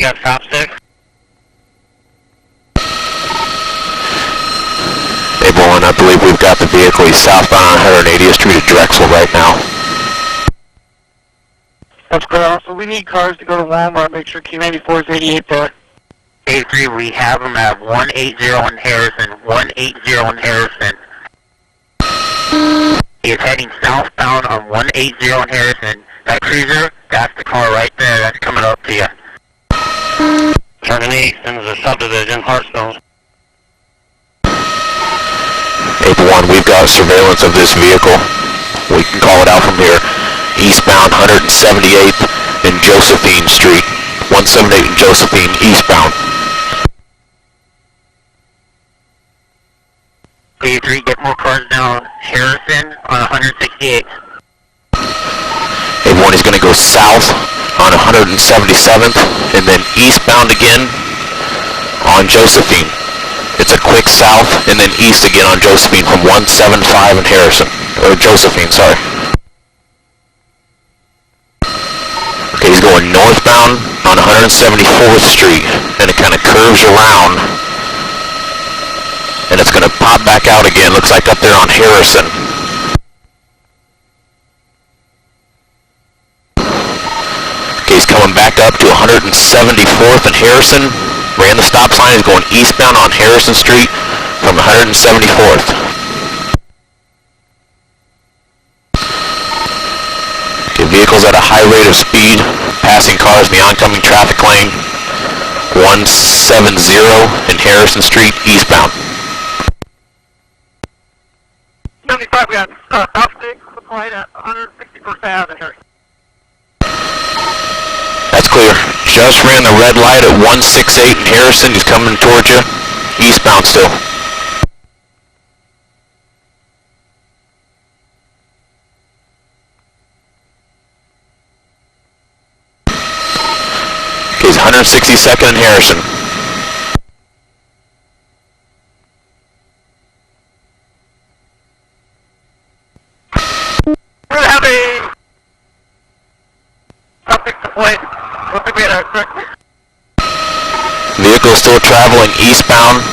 we got top 6. Airborne, I believe we've got the vehicle. He's southbound on 180th Street at Drexel right now. That's correct. So we need cars to go to Wal-Mart. Make sure Q94 is 88 there. A3, we have him at 180 in Harrison. 180 in Harrison. He is heading southbound on 180 in Harrison. That cruiser, that's the car right there. That's coming up to you. Turning east into the subdivision, Hartsville. Airborne, we've got surveillance of this vehicle. We can call it out from here. Eastbound 178th and Josephine Street. 178 and Josephine, eastbound. A3, get more cars down Harrison on 168. Airborne is going to go south on 177th and then eastbound again on Josephine. It's a quick south and then east again on Josephine from 175 in Harrison. Or Josephine, sorry. Okay, he's going northbound on 174th Street, and it kind of curves around, and it's going to pop back out again, looks like up there on Harrison. Okay, he's coming back up to 174th and Harrison, ran the stop sign, he's going eastbound on Harrison Street from 174th. Vehicles at a high rate of speed, passing cars in the oncoming traffic lane, 170 in Harrison Street, eastbound. 75, we got South 6, applied at 161st Ave in Harrison. That's clear. Just ran the red light at 168 in Harrison, he's coming towards you, eastbound still. He's 162nd in Harrison. We're having something to play. What's the radar, correct? Vehicle still traveling eastbound,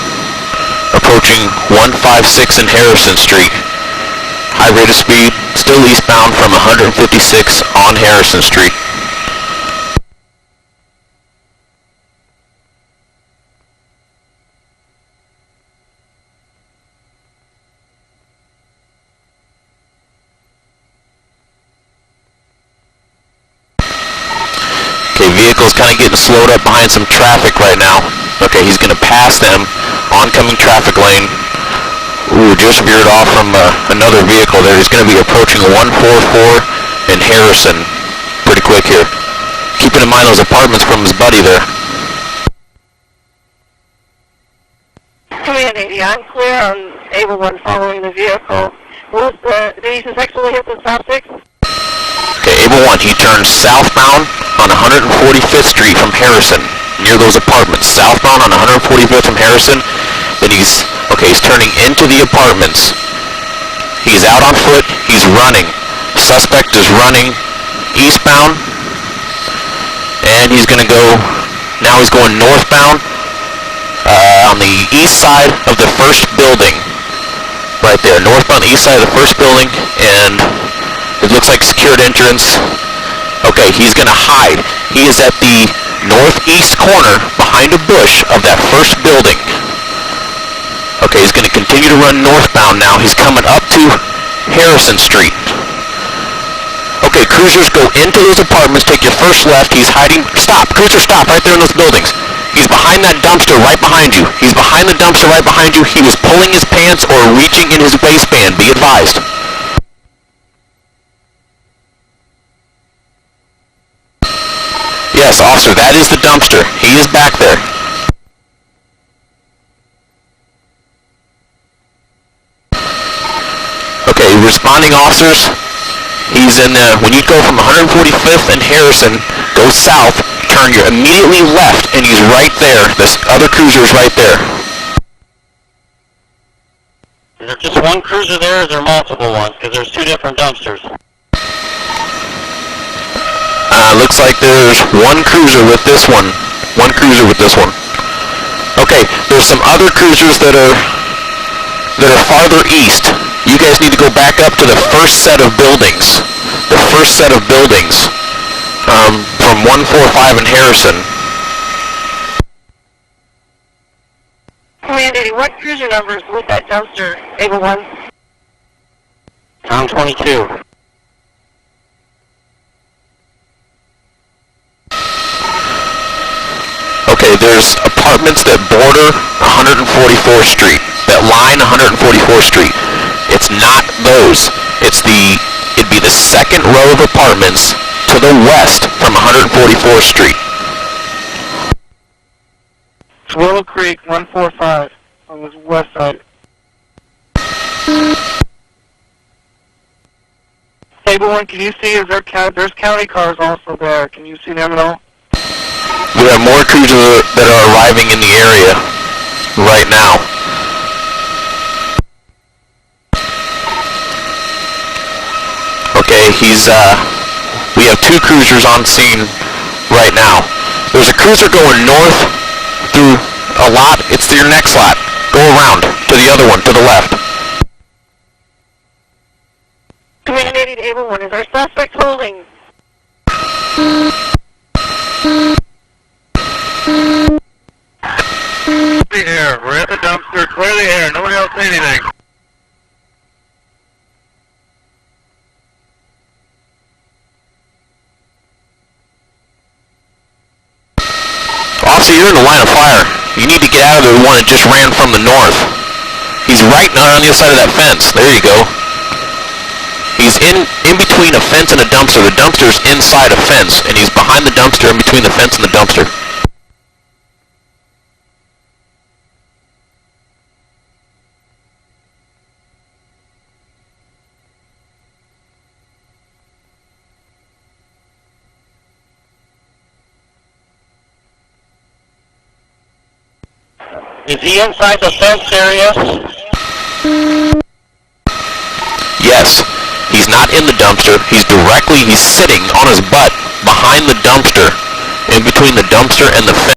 approaching 156 in Harrison Street. High rate of speed, still eastbound from 156 on Harrison Street. Vehicle's kind of getting slowed up behind some traffic right now. Okay, he's going to pass them, oncoming traffic lane. Ooh, just veered off from another vehicle there. He's going to be approaching 144 in Harrison pretty quick here. Keeping in mind those apartments from his buddy there. Command 80, I'm clear on Able 1 following the vehicle. Did he successfully hit the stop 6? Okay, Able 1, he turns southbound on 145th Street from Harrison, near those apartments. Southbound on 145th from Harrison, then he's turning into the apartments. He's out on foot, he's running. Suspect is running eastbound, and he's going to go, now he's going northbound on the east side of the first building. Right there, northbound east side of the first building, and it looks like secured entrance. Okay, he's going to hide. He is at the northeast corner behind a bush of that first building. Okay, he's going to continue to run northbound now. He's coming up to Harrison Street. Okay, cruisers go into those apartments, take your first left. He's hiding. Stop, cruiser, stop right there in those buildings. He's behind that dumpster right behind you. He's behind the dumpster right behind you. He was pulling his pants or reaching in his waistband. Be advised. Yes, officer, that is the dumpster. He is back there. Okay, responding officers, he's in, when you go from 145th and Harrison, go south, turn your immediately left, and he's right there. This other cruiser is right there. Is there just one cruiser there, or is there multiple ones? Because there's two different dumpsters. Looks like there's one cruiser with this one. One cruiser with this one. Okay, there's some other cruisers that are farther east. You guys need to go back up to the first set of buildings. The first set of buildings from 145 in Harrison. Command 80, what cruiser numbers with that dumpster? Able 1? Tom 22. Okay, there's apartments that border 144th Street, that line 144th Street. It's not those. It'd be the second row of apartments to the west from 144th Street. It's Willow Creek 145 on the west side. Able 1, can you see, there's county cars also there. Can you see them at all? We have more cruisers that are arriving in the area right now. Okay, we have 2 cruisers on scene right now. There's a cruiser going north through a lot. It's your next lot. Go around to the other one, to the left. Command 80 to Able 1, is our suspect holding? The air. We're at the dumpster. Clear the air. Nobody else say anything. Officer, you're in the line of fire. You need to get out of the one that just ran from the north. He's right on the other side of that fence. There you go. He's in between a fence and a dumpster. The dumpster's inside a fence, and he's behind the dumpster, in between the fence and the dumpster. Is he inside the fence area? Yes. He's not in the dumpster. He's sitting on his butt behind the dumpster, in between the dumpster and the fence.